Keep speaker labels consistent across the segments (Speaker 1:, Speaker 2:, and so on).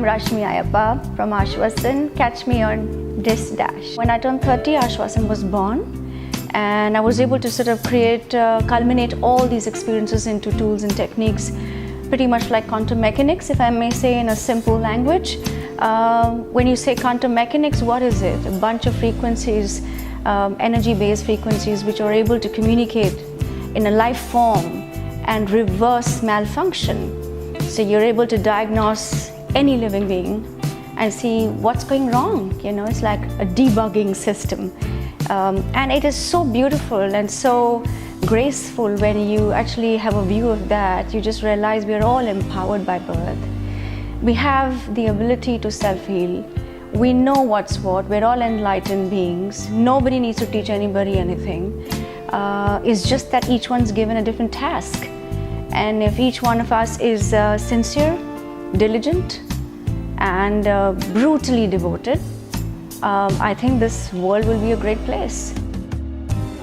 Speaker 1: I'm Rashmi Aiyappa from Aashwasan. Catch me on DissDash. When I turned 30, Aashwasan was born, and I was able to sort of culminate all these experiences into tools and techniques, pretty much like quantum mechanics, if I may say in a simple language. When you say quantum mechanics, what is it? A bunch of frequencies, energy-based frequencies, which are able to communicate in a life form and reverse malfunction. So you're able to diagnose any living being and see what's going wrong. You know, it's like a debugging system. And it is so beautiful and so graceful when you actually have a view of that. You just realize we're all empowered by birth. We have the ability to self-heal. We know what's what. We're all enlightened beings. Nobody needs to teach anybody anything. It's just that each one's given a different task. And if each one of us is sincere, diligent, and brutally devoted, I think this world will be a great place.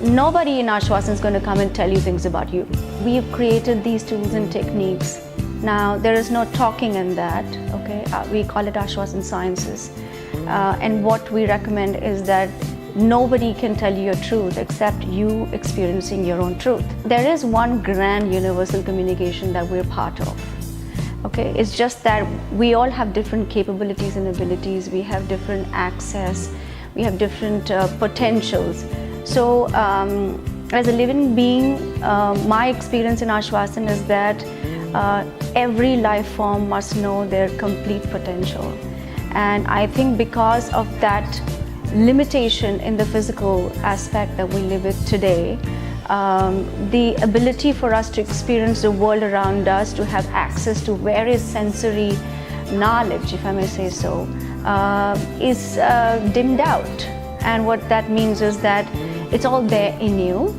Speaker 1: Nobody in Aashwasan is going to come and tell you things about you. We've created these tools and techniques. Now, there is no talking in that, okay? We call it Aashwasan Sciences. And what we recommend is that nobody can tell you your truth except you experiencing your own truth. There is one grand universal communication that we're part of. Okay, it's just that we all have different capabilities and abilities. We have different access. We have different potentials. So, as a living being, my experience in Aashwasan is that every life form must know their complete potential. And I think because of that limitation in the physical aspect that we live with today, the ability for us to experience the world around us, to have access to various sensory knowledge, if I may say so, is dimmed out. And what that means is that it's all there in you,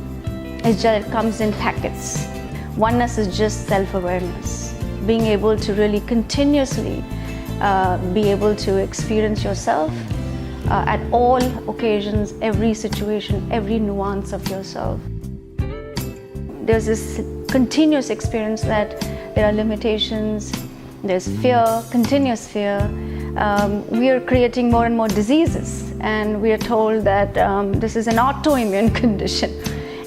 Speaker 1: it's just it comes in packets. Oneness is just self-awareness, being able to really continuously be able to experience yourself at all occasions, every situation, every nuance of yourself. There's this continuous experience that there are limitations, there's fear, continuous fear. We are creating more and more diseases, and we are told that this is an autoimmune condition.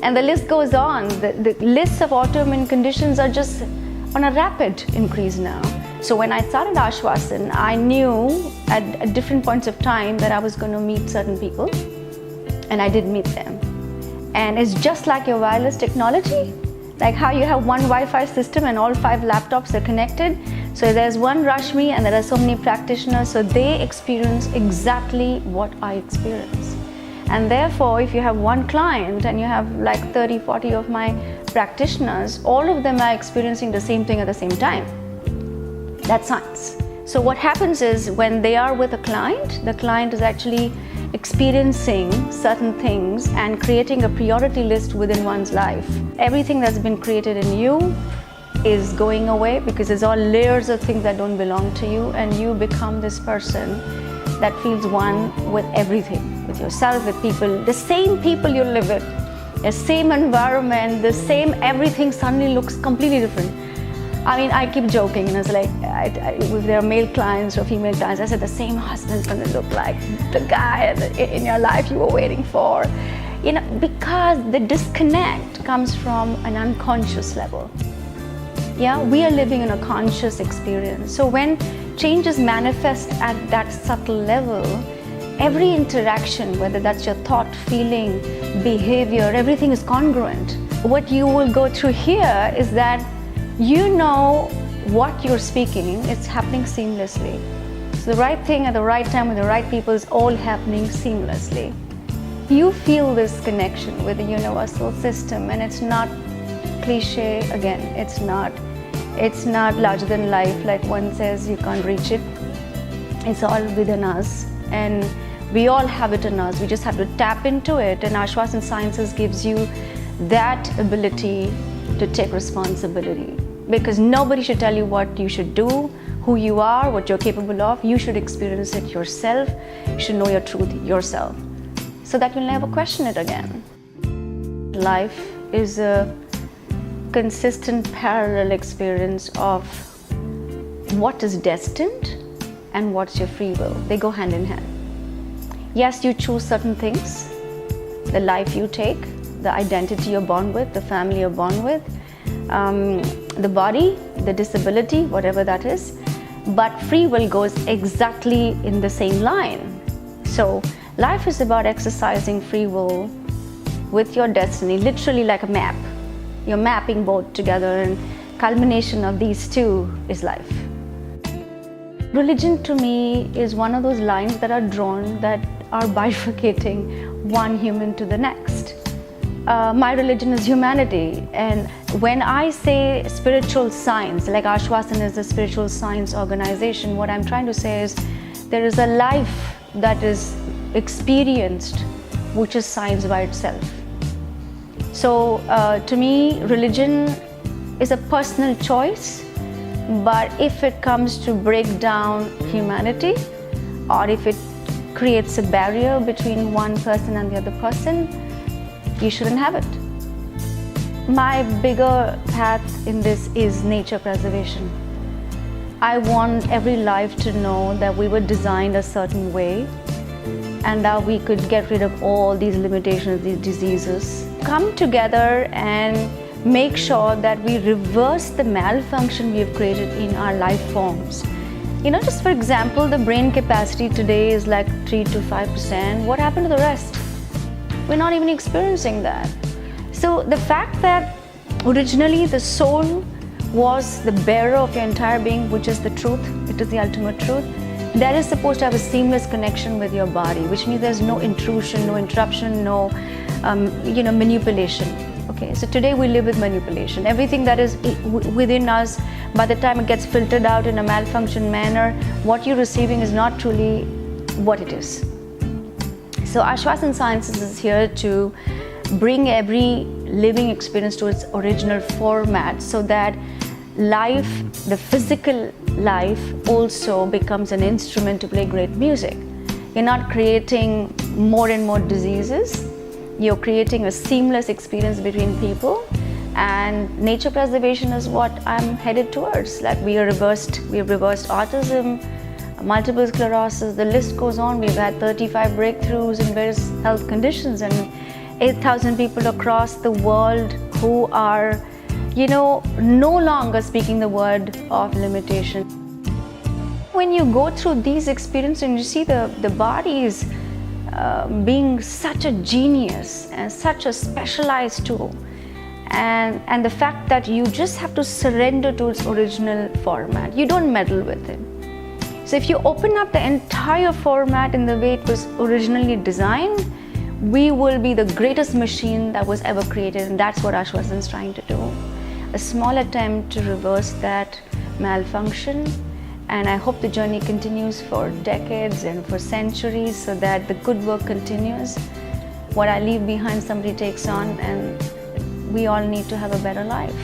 Speaker 1: And the list goes on. The lists of autoimmune conditions are just on a rapid increase now. So when I started Aashwasan, I knew at different points of time that I was going to meet certain people, and I did meet them. And it's just like your wireless technology, like how you have one Wi-Fi system and all 5 laptops are connected. So there's one Rashmi and there are so many practitioners, so they experience exactly what I experience. And therefore, if you have one client and you have like 30, 40 of my practitioners, all of them are experiencing the same thing at the same time. That's science. So what happens is when they are with a client, the client is actually experiencing certain things and creating a priority list within one's life. Everything that's been created in you is going away because there's all layers of things that don't belong to you, and you become this person that feels one with everything, with yourself, with people, the same people you live with, the same environment, the same everything suddenly looks completely different. I mean, I keep joking, and it's like, if there are male clients or female clients, I said the same husband's going to look like the guy in your life you were waiting for. You know, because the disconnect comes from an unconscious level. Yeah, we are living in a conscious experience. So when changes manifest at that subtle level, every interaction, whether that's your thought, feeling, behavior, everything is congruent. What you will go through here is that you know what you're speaking, it's happening seamlessly. So the right thing at the right time with the right people is all happening seamlessly. You feel this connection with the universal system, and it's not cliche again. It's not larger than life, like one says you can't reach it. It's all within us, and we all have it in us. We just have to tap into it, and Aashwasan Sciences gives you that ability to take responsibility, because nobody should tell you what you should do, who you are, what you're capable of. You should experience it yourself. You should know your truth yourself, so that you'll never question it again. Life is a consistent parallel experience of what is destined and what's your free will. They go hand in hand. Yes, you choose certain things, the life you take, the identity you're born with, the family you're born with, the body, the disability, whatever that is, but free will goes exactly in the same line. So life is about exercising free will with your destiny, literally like a map. You're mapping both together, and culmination of these two is life. Religion to me is one of those lines that are drawn that are bifurcating one human to the next. My religion is humanity, and when I say spiritual science, like Aashwasan is a spiritual science organization, what I'm trying to say is there is a life that is experienced which is science by itself. So to me, religion is a personal choice, but if it comes to break down humanity, or if it creates a barrier between one person and the other person, you shouldn't have it. My bigger path in this is nature preservation. I want every life to know that we were designed a certain way and that we could get rid of all these limitations, these diseases. Come together and make sure that we reverse the malfunction we've created in our life forms. You know, just for example, the brain capacity today is like 3 to 5%. What happened to the rest? We're not even experiencing that. So the fact that originally the soul was the bearer of your entire being, which is the truth, it is the ultimate truth, that is supposed to have a seamless connection with your body, which means there's no intrusion, no interruption, no manipulation. Okay, so today we live with manipulation. Everything that is within us, by the time it gets filtered out in a malfunction manner, what you're receiving is not truly what it is. So Aashwasan Sciences is here to bring every living experience to its original format so that life, the physical life, also becomes an instrument to play great music. You're not creating more and more diseases. You're creating a seamless experience between people, and nature preservation is what I'm headed towards. Like we have reversed autism, multiple sclerosis, the list goes on. We've had 35 breakthroughs in various health conditions and 8,000 people across the world who are, no longer speaking the word of limitation. When you go through these experiences and you see the bodies being such a genius and such a specialized tool, and the fact that you just have to surrender to its original format. You don't meddle with it. So if you open up the entire format in the way it was originally designed, we will be the greatest machine that was ever created, and that's what Oshwazza is trying to do. A small attempt to reverse that malfunction, and I hope the journey continues for decades and for centuries so that the good work continues. What I leave behind somebody takes on, and we all need to have a better life.